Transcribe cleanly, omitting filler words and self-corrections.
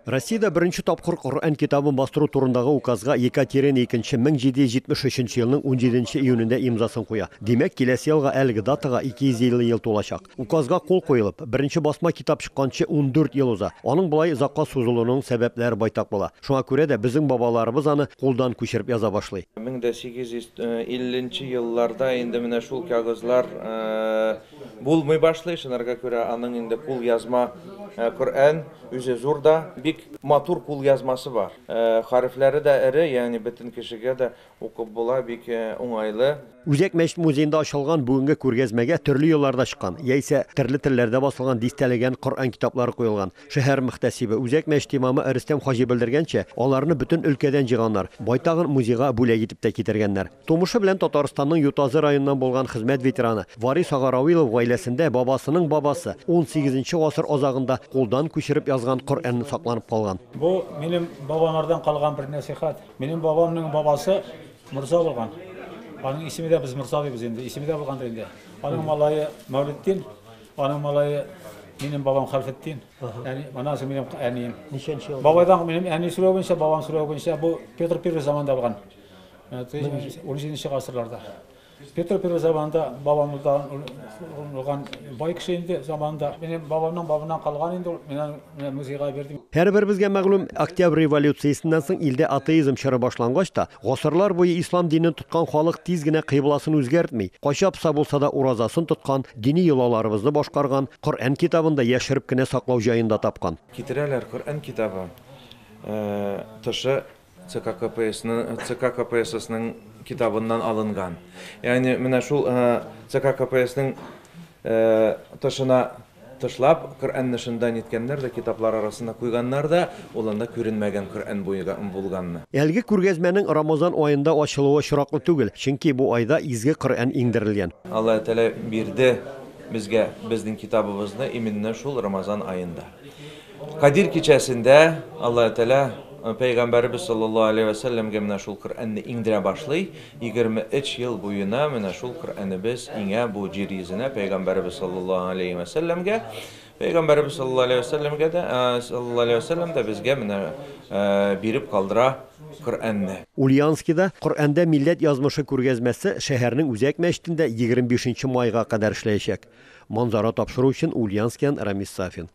Россияда birinchi topqir Qur'on kitabын бастыру турындагы указга Екатерина II 1773 елның 17 июнендә имзасын куя. Димәк, киләсе елга әлеге датага 250 ел тулачак. Указга кул куелып, беренче басма китап чыкканчы 14 ел уза. Аның булай озакка сузылуының сәбәпләре байтак була. Шуңа күрә дә безнең бабаларыбыз аны кулдан күчереп яза башлый. 1850 елларда инде менә шул кагызлар булмый башлый, шунарга күрә аның инде кул язма Kur'an üze zurda bik matur kul yazması var. Harfleri de eri, yani bütün kişiye de okup bula bik oңайлы. Үзәк мәчет музейында ачылган бүгенге күргәзмәгә төрле елларда чыккан, яисә төрле телләрдә басылган дистәләгән Коръан китаплары куелган. Шәһәр мөхтәсибе, Үзәк мәчет имамы Рөстәм Хаҗи белдергәнчә, аларны бөтен өлкәдән җыйганнар, байтагын музейга бүләк итеп тә китергәннәр. Тумышы белән Татарстанның Ютазы районыннан булган хезмәт ветераны Варис Агаравилов гаиләсендә бабасының бабасы 18 гасыр азагында кулдан күчереп язган Коръанны сакланып калган. Бу минем бабамнардан калган бер насихат. Минем бабамның бабасы Мурза булган. Аның исеме дә без Мурза дибез инде. Исеме дә булгандыр инде. Аның малае Мәүлиддин, аның малае минем бабам Хәлфетдин. Яни манасы минем әнием. Ничәнче ел? Бабайдан минем әни сүрәү буенча, бабам сүрәү буенча бу Петр I заманда булган. 17 гасырларда. Петр I заманда бабамыздан улган бай кеше инде заманда. Минем бабамның бабынан калган инде, мен музейга бердим. Һәрбер безгә мәгълүм, Октябрь революциясеннән соң илдә атеизм чоры башлангач та, гасырлар буе ислам динен тоткан халык тиз генә кыйбласын үзгәртми, качапса булса да уразасын тоткан, дини йолаларыбызны башкарган, Коръан китабында яшереп кенә саклау җаенда тапкан. Китерәләр Коръан китабы. Тышы ЦК КПССның китабыннан алынган. Yani менә шул ЦК КПССның тышына тышлап Коръанны шунда ниткәннәр дә китаплар арасында куйганнар да, уланда күренмәгән Коръан булганны. Әлеге күргәзмәнең Рамазан аенда ачылуы чираклы түгел, чөнки бу айда изге Коръан иңдерелгән. Алла Тәала бирде безгә безнең китабыбызны именно шул Рамазан аенда. Кадир кичәсендә Алла Тәала Peygamberimiz sallallahu aleyhi ve sellem'e менә шул Коръанны иңдерә башлый. 23 ел буена менә шул Коръанны без иңә бу җир йөзенә Peygamberimiz sallallahu aleyhi ve sellem'e Peygamberimiz sallallahu aleyhi ve sellem дә безгә менә биреп калдыра Коръанны. Ульяновскида Коръанда милләт язмышы күргәзмәсе шәһәрнең Үзәк мәчетендә 25 майга кадәр эшләячәк. Манзара тапшыру өчен Ульяновскидан Рамис Сафин.